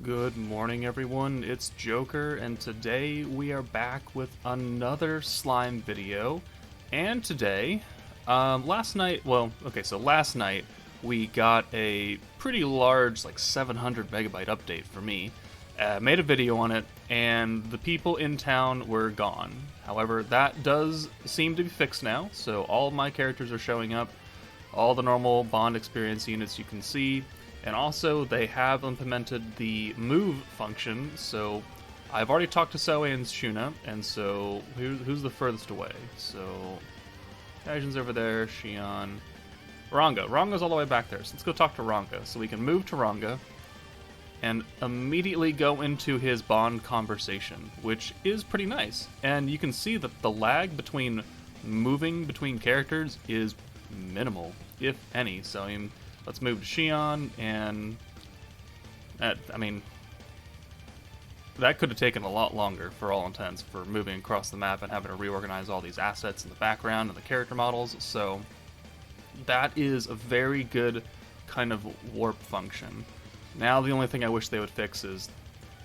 Good morning, everyone. It's Joker, and today we are back with another slime video. And today, last night we got a pretty large, like 700 megabyte update for me. Made a video on it, and the people in town were gone. However, that does seem to be fixed now, so all of my characters are showing up, all the normal Bond experience units you can see. And also, they have implemented the move function, so I've already talked to Soe and Shuna, and so who's the furthest away? So, Gaijin's over there, Shion, Ranga. Ranga's all the way back there, so let's go talk to Ranga. So we can move to Ranga and immediately go into his Bond conversation, which is pretty nice. And you can see that the lag between moving between characters is minimal, if any. So, I mean, let's move to Shion, and that could have taken a lot longer for all intents for moving across the map and having to reorganize all these assets in the background and the character models. So that is a very good kind of warp function. Now the only thing I wish they would fix is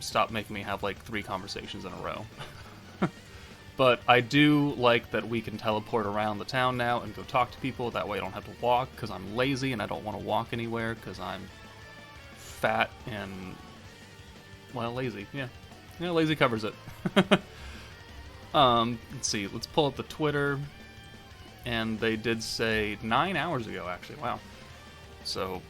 stop making me have like 3 conversations in a row. But I do like that we can teleport around the town now and go talk to people. That way I don't have to walk, because I'm lazy and I don't want to walk anywhere because I'm fat and, well, lazy. Yeah, lazy covers it. Let's see. Let's pull up the Twitter. And they did say 9 hours ago, actually. Wow. So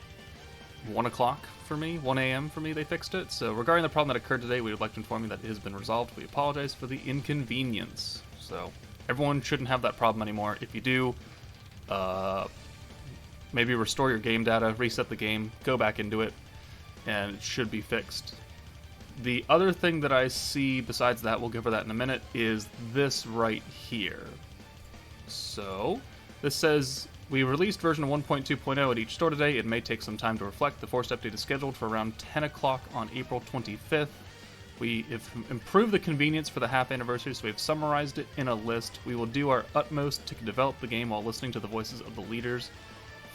1 o'clock for me, 1 a.m. for me, they fixed it. So regarding the problem that occurred today, we would like to inform you that it has been resolved. We apologize for the inconvenience. So everyone shouldn't have that problem anymore. If you do, maybe restore your game data, reset the game, go back into it, and it should be fixed. The other thing that I see besides that, we'll go over that in a minute, is this right here. So this says, we released version 1.2.0 at each store today. It may take some time to reflect. The forced update is scheduled for around 10 o'clock on April 25th. We have improved the convenience for the half anniversary, so we've summarized it in a list. We will do our utmost to develop the game while listening to the voices of the leaders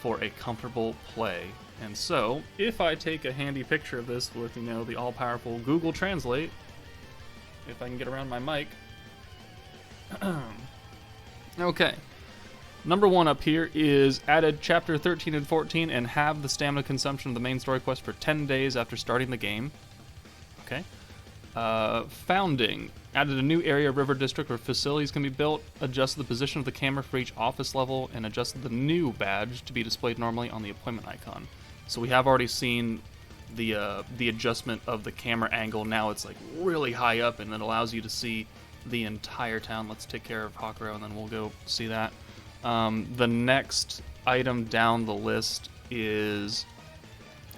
for a comfortable play. And so, if I take a handy picture of this with, the all-powerful Google Translate, if I can get around my mic. Okay. Number 1 up here is added Chapter 13 and 14 and have the stamina consumption of the main story quest for 10 days after starting the game. Okay. Founding. Added a new area river district where facilities can be built, adjusted the position of the camera for each office level, and adjusted the new badge to be displayed normally on the appointment icon. So we have already seen the adjustment of the camera angle. Now it's like really high up, and it allows you to see the entire town. Let's take care of Hakuro, and then we'll go see that. The next item down the list is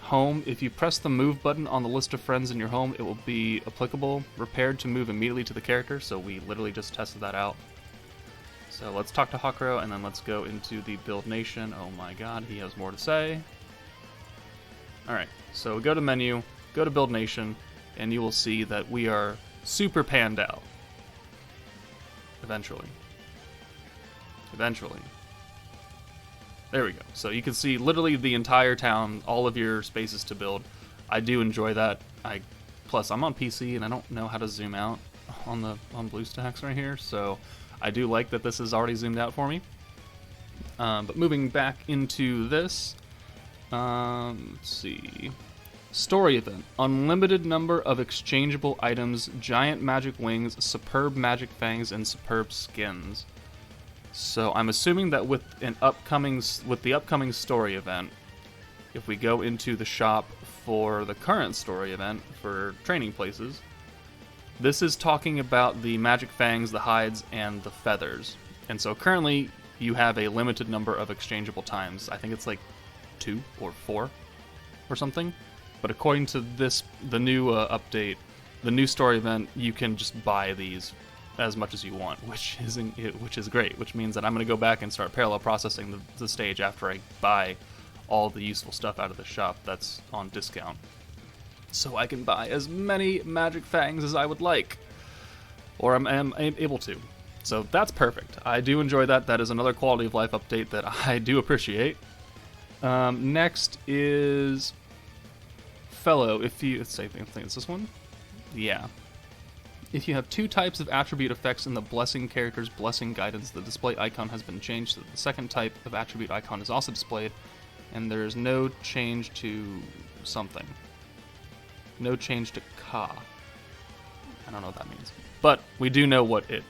home. If you press the move button on the list of friends in your home, it will be applicable, repaired to move immediately to the character, so we literally just tested that out. So let's talk to Hakuro, and then let's go into the build nation. Oh my god, he has more to say. Alright, so go to menu, go to build nation, and you will see that we are super panned out. Eventually. There we go. So you can see literally the entire town, all of your spaces to build. I do enjoy that. Plus I'm on PC and I don't know how to zoom out on BlueStacks right here, so I do like that this is already zoomed out for me. But moving back into this, let's see. Story event. Unlimited number of exchangeable items, giant magic wings, superb magic fangs, and superb skins. So I'm assuming that with the upcoming story event, if we go into the shop for the current story event for training places, this is talking about the magic fangs, the hides, and the feathers. And so currently you have a limited number of exchangeable times. I think it's like 2 or 4 or something. But according to the new update, the new story event, you can just buy these as much as you want, which is great. Which means that I'm going to go back and start parallel processing the stage after I buy all the useful stuff out of the shop that's on discount, so I can buy as many magic fangs as I would like, or am able to. So that's perfect. I do enjoy that. That is another quality of life update that I do appreciate. Next is fellow, if you... Let's say, I think it's this one? Yeah. If you have two types of attribute effects in the Blessing character's Blessing Guidance, the display icon has been changed so that the second type of attribute icon is also displayed, and there's no change to something. No change to Ka. I don't know what that means. But we do know what it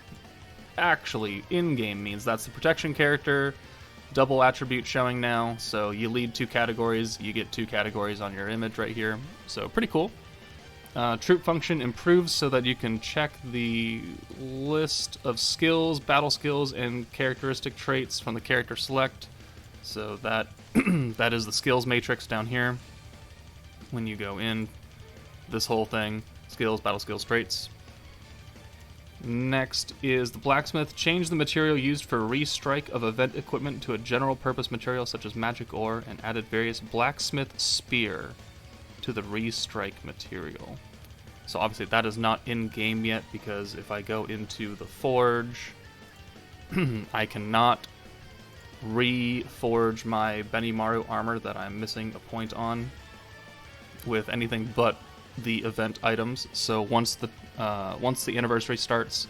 actually in-game means. That's the protection character, double attribute showing now, so you lead 2 categories, you get 2 categories on your image right here, so pretty cool. Troop function improves so that you can check the list of skills, battle skills, and characteristic traits from the character select. So that that is the skills matrix down here. When you go in, this whole thing, skills, battle skills, traits. Next is the blacksmith. Change the material used for restrike of event equipment to a general purpose material such as magic ore, and added various blacksmith spear to the restrike material. So obviously that is not in game yet, because if I go into the forge, I cannot reforge my Benimaru armor that I'm missing a point on with anything but the event items. So once the anniversary starts,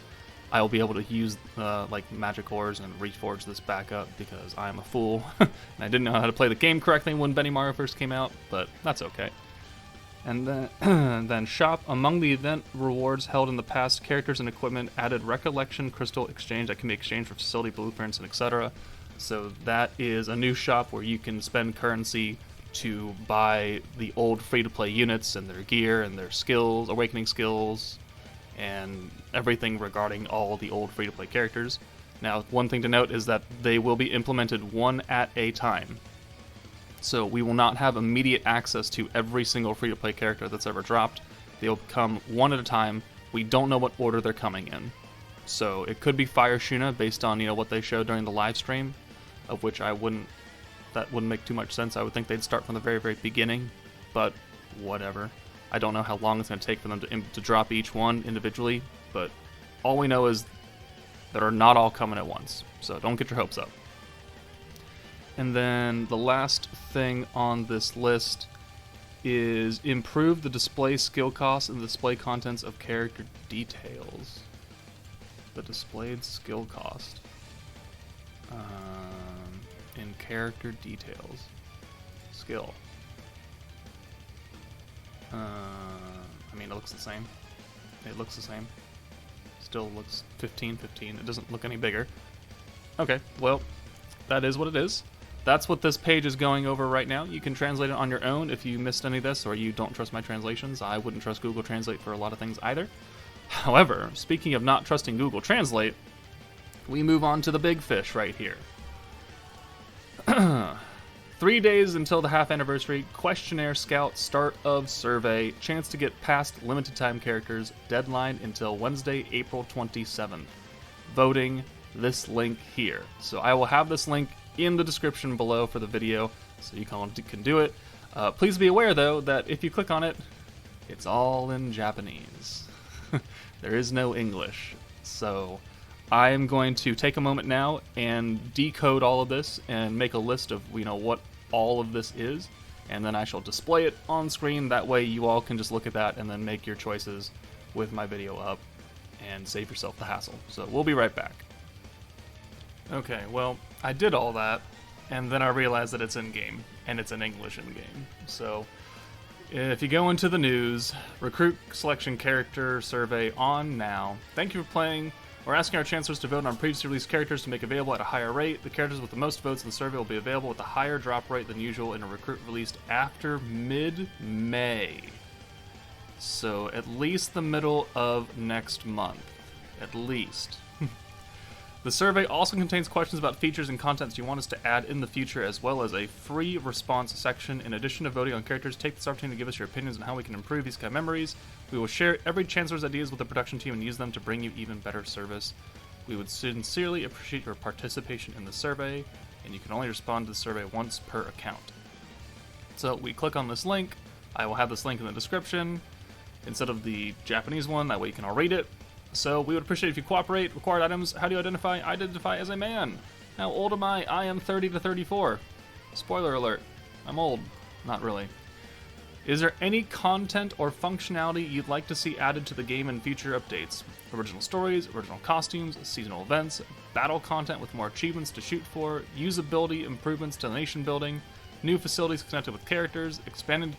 I will be able to use like magic ores and reforge this back up, because I'm a fool and I didn't know how to play the game correctly when Benimaru first came out, but that's okay. And then, then shop. Among the event rewards held in the past, characters and equipment added recollection crystal exchange that can be exchanged for facility blueprints and etc. So that is a new shop where you can spend currency to buy the old free-to-play units and their gear and their skills, awakening skills, and everything regarding all the old free-to-play characters. Now, one thing to note is that they will be implemented one at a time. So we will not have immediate access to every single free-to-play character that's ever dropped. They'll come one at a time. We don't know what order they're coming in. So it could be Fire Shuna based on, what they showed during the live stream, of which that wouldn't make too much sense. I would think they'd start from the very, very beginning, but whatever. I don't know how long it's going to take for them to drop each one individually, but all we know is that are not all coming at once. So don't get your hopes up. And then the last thing on this list is improve the display skill costs and the display contents of character details. The displayed skill cost in character details. Skill. I mean, it looks the same. It looks the same. Still looks 15. It doesn't look any bigger. Okay, well, that is what it is. That's what this page is going over right now. You can translate it on your own if you missed any of this or you don't trust my translations. I wouldn't trust Google Translate for a lot of things either. However, speaking of not trusting Google Translate, we move on to the big fish right here. 3 days until the half anniversary, questionnaire scout, start of survey, chance to get past limited time characters, deadline until Wednesday, April 27th. Voting, this link here. So I will have this link in the description below for the video, so you can do it. Please be aware, though, that if you click on it, it's all in Japanese. There is no English. So I am going to take a moment now and decode all of this and make a list of what all of this is, and then I shall display it on screen. That way you all can just look at that and then make your choices with my video up and save yourself the hassle. So we'll be right back. Okay, well, I did all that, and then I realized that it's in-game, and it's in English in-game. So, if you go into the news, recruit selection character survey on now. Thank you for playing. We're asking our chancellors to vote on previously released characters to make available at a higher rate. The characters with the most votes in the survey will be available with a higher drop rate than usual in a recruit released after mid-May. So, at least the middle of next month. At least. The survey also contains questions about features and contents you want us to add in the future, as well as a free response section. In addition to voting on characters, take this opportunity to give us your opinions on how we can improve Isekai memories. We will share every Chancellor's ideas with the production team and use them to bring you even better service. We would sincerely appreciate your participation in the survey, and you can only respond to the survey once per account. So we click on this link. I will have this link in the description instead of the Japanese one, that way you can all read it. So we would appreciate if you cooperate. Required items. How do you identify? I identify as a man. How old am I? I am 30 to 34. Spoiler alert. I'm old. Not really. Is there any content or functionality you'd like to see added to the game in future updates? Original stories, original costumes, seasonal events, battle content with more achievements to shoot for, usability improvements to nation building, new facilities connected with characters, expanded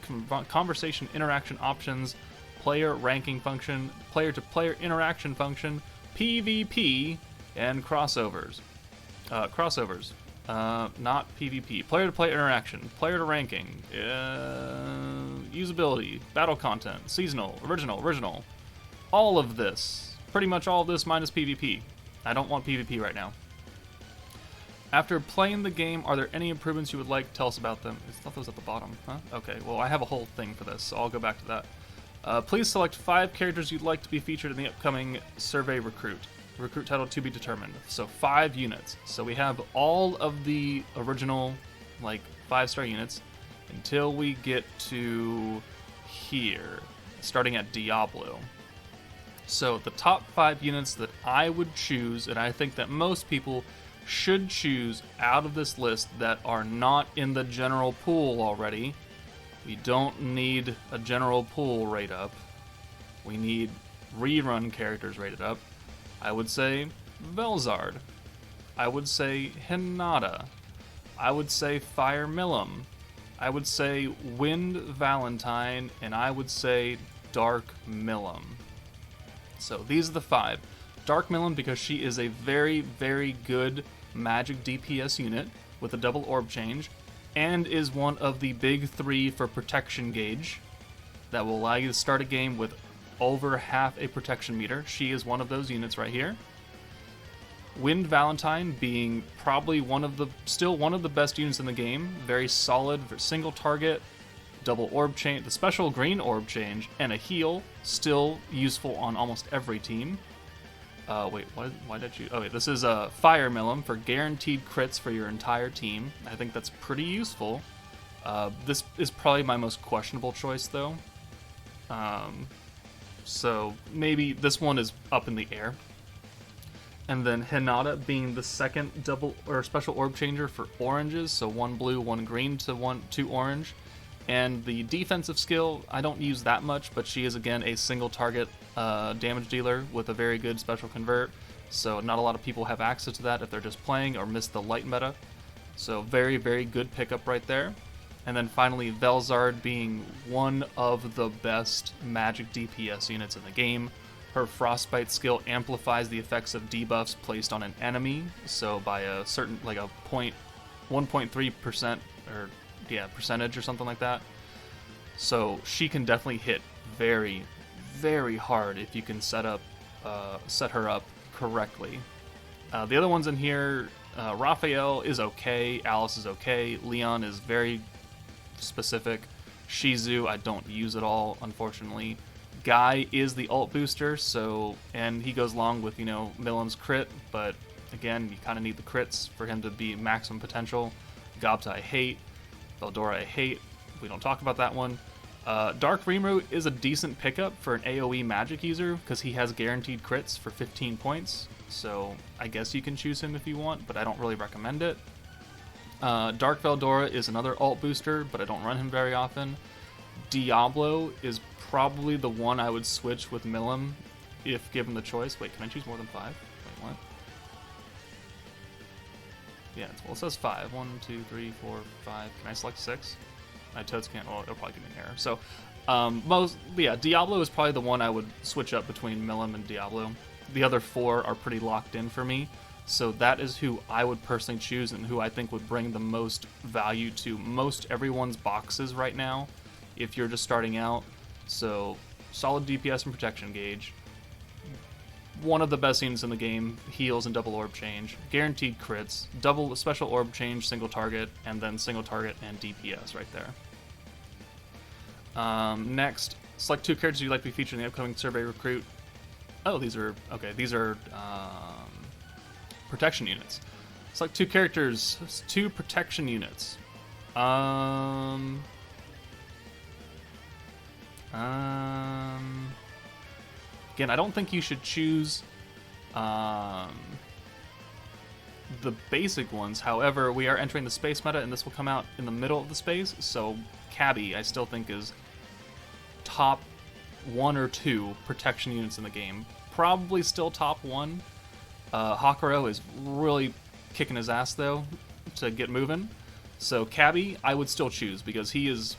conversation interaction options, player ranking function, player-to-player interaction function, PvP, and crossovers. Not PvP. Player-to-player interaction, player-to-ranking, usability, battle content, seasonal, original. All of this. Pretty much all of this minus PvP. I don't want PvP right now. After playing the game, are there any improvements you would like? Tell us about them. I thought that was at the bottom, huh? Okay, well, I have a whole thing for this, so I'll go back to that. Please select 5 characters you'd like to be featured in the upcoming survey recruit. Recruit title to be determined. So 5 units. So we have all of the original, 5-star units until we get to here, starting at Diablo. So the top 5 units that I would choose, and I think that most people should choose out of this list that are not in the general pool already. We don't need a general pool rate up. We need rerun characters rated up. I would say Velzard. I would say Hinata. I would say Fire Milim. I would say Wind Valentine, and I would say Dark Milim. So these are the 5. Dark Milim because she is a very, very good magic DPS unit with a double orb change, and is one of the big 3 for protection gauge that will allow you to start a game with over half a protection meter. She is one of those units right here. Wind Valentine being probably still one of the best units in the game. Very solid, single target, double orb change, the special green orb change, and a heal. Still useful on almost every team. Wait, why did you... Okay, this is a Fire Milim for guaranteed crits for your entire team. I think that's pretty useful. This is probably my most questionable choice, though. So maybe this one is up in the air. And then Hinata being the second double or special orb changer for oranges, so 1 blue, 1 green to 2 orange. And the defensive skill, I don't use that much, but she is again a single target damage dealer with a very good special convert. So not a lot of people have access to that if they're just playing or miss the light meta. So very, very good pickup right there. And then finally, Velzard being one of the best magic DPS units in the game. Her Frostbite skill amplifies the effects of debuffs placed on an enemy, so by a certain, 1.3% percentage or something like that. So she can definitely hit very, very hard if you can set her up correctly. The other ones in here, Raphael is okay, Alice is okay, Leon is very specific. Shizu I don't use at all, unfortunately. Guy is the ult booster, and he goes along with, Milim's crit, but again, you kind of need the crits for him to be maximum potential. Gobta I hate. Veldora I hate. We don't talk about that one. Dark Rimuru is a decent pickup for an AoE magic user because he has guaranteed crits for 15 points, so I guess you can choose him if you want, but I don't really recommend it. Dark Veldora is another ult booster, but I don't run him very often. Diablo is probably the one I would switch with Milim if given the choice. Wait, can I choose more than 5? Wait, what? Yeah, well, it says 5. 1, 2, 3, 4, 5. Can I select 6? I totes can't. Well, it'll probably give me an error. So, Diablo is probably the one I would switch up between Milim and Diablo. The other 4 are pretty locked in for me. So that is who I would personally choose and who I think would bring the most value to most everyone's boxes right now if you're just starting out. So, solid DPS and protection gauge. One of the best units in the game, heals and double orb change. Guaranteed crits, double special orb change, single target, and then single target and DPS right there. Next, select 2 characters you'd like to be featured in the upcoming survey recruit. Oh, these are protection units. Select 2 characters, 2 protection units. Again, I don't think you should choose the basic ones. However, we are entering the space meta, and this will come out in the middle of the space, so Cabby I still think is top 1 or 2 protection units in the game. Probably still top 1. Hakuro is really kicking his ass, though, to get moving. So Cabby, I would still choose, because he is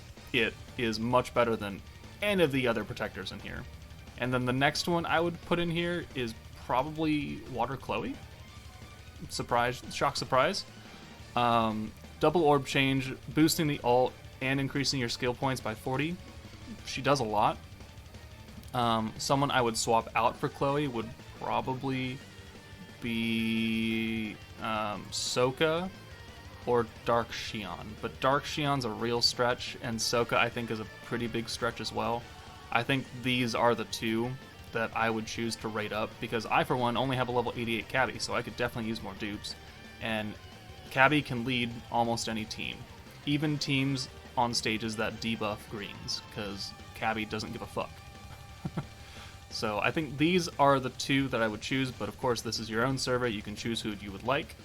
much better than any of the other protectors in here. And then the next one I would put in here is probably Water Chloe. Shock surprise. Double orb change, boosting the ult and increasing your skill points by 40. She does a lot. Someone I would swap out for Chloe would probably be Sokka or Dark Xion. But Dark Xion's a real stretch, and Sokka I think is a pretty big stretch as well. I think these are the two that I would choose to rate up, because I, for one, only have a level 88 Cabby, so I could definitely use more dupes. And Cabby can lead almost any team, even teams on stages that debuff greens, because Cabby doesn't give a fuck. So I think these are the two that I would choose, but of course this is your own server, you can choose who you would like.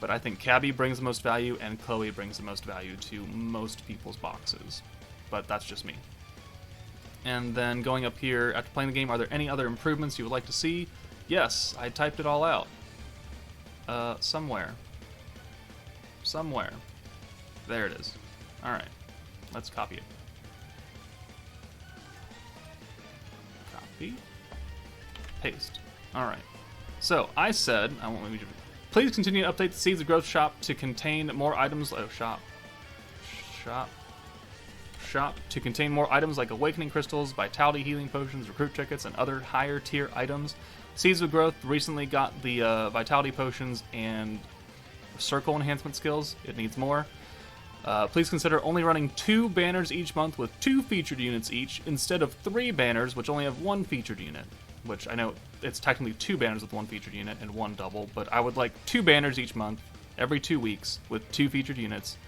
But I think Cabby brings the most value, and Chloe brings the most value to most people's boxes. But that's just me. And then going up here, after playing the game, are there any other improvements you would like to see? Yes, I typed it all out. Somewhere. There it is. Alright, let's copy it. Copy. Paste. Alright. So, I said, I won't let me. Please continue to update the Seeds of Growth shop to contain more items. Shop to contain more items like Awakening Crystals, Vitality Healing Potions, Recruit Tickets, and other higher tier items. Seeds of Growth recently got the Vitality Potions and Circle Enhancement skills. It needs more. Please consider only running 2 banners each month with 2 featured units each, instead of 3 banners which only have 1 featured unit. Which I know it's technically 2 banners with 1 featured unit and 1 double, but I would like 2 banners each month, every 2 weeks, with 2 featured units.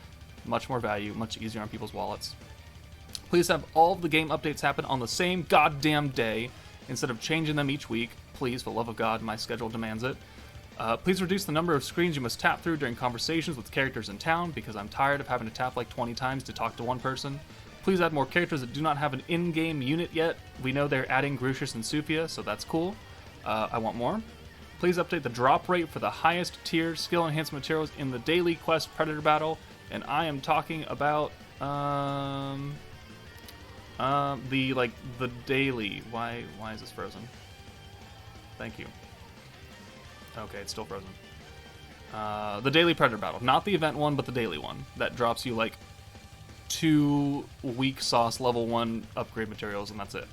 Much more value, much easier on people's wallets. Please have all of the game updates happen on the same goddamn day, instead of changing them each week. Please, for the love of God, my schedule demands it. Please reduce the number of screens you must tap through during conversations with characters in town, because I'm tired of having to tap like 20 times to talk to one person. Please add more characters that do not have an in-game unit yet. We know they're adding Grucius and Sufia, so that's cool. I want more. Please update the drop rate for the highest tier skill enhancement materials in the daily quest Predator battle, and I am talking about the daily. Why is this frozen? Thank you. Okay, it's still frozen. The daily Predator battle, not the event one, but the daily one that drops you like 2 weak sauce level 1 upgrade materials, and that's it.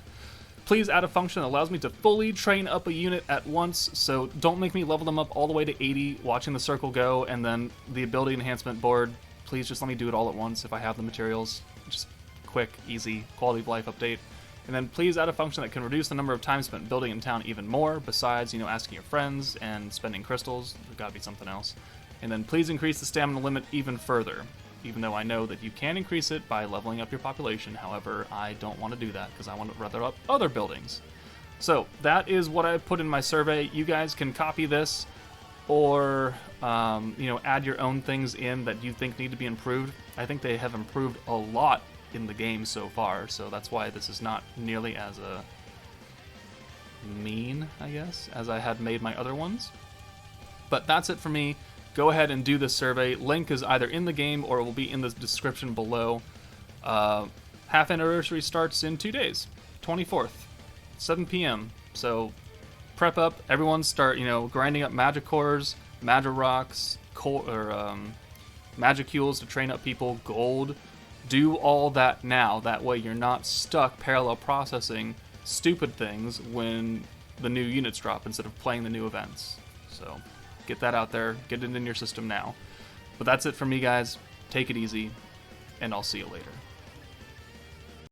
Please add a function that allows me to fully train up a unit at once, so don't make me level them up all the way to 80, watching the circle go, and then the ability enhancement board. Please just let me do it all at once if I have the materials. Just quick, easy, quality of life update. And then please add a function that can reduce the number of time spent building in town even more, besides, asking your friends and spending crystals. There's gotta be something else. And then please increase the stamina limit even further, even though I know that you can increase it by leveling up your population. However, I don't want to do that, because I want to rather up other buildings. So, that is what I put in my survey. You guys can copy this, or, add your own things in that you think need to be improved. I think they have improved a lot in the game so far, so that's why this is not nearly as mean, I guess, as I had made my other ones. But that's it for me. Go ahead and do this survey. Link is either in the game or it will be in the description below. Half anniversary starts in 2 days, 24th, 7 p.m. So prep up. Everyone start, grinding up magic cores, magic rocks, magicules to train up people, gold. Do all that now. That way you're not stuck parallel processing stupid things when the new units drop instead of playing the new events. So get that out there. Get it in your system now. But that's it for me, guys. Take it easy, and I'll see you later.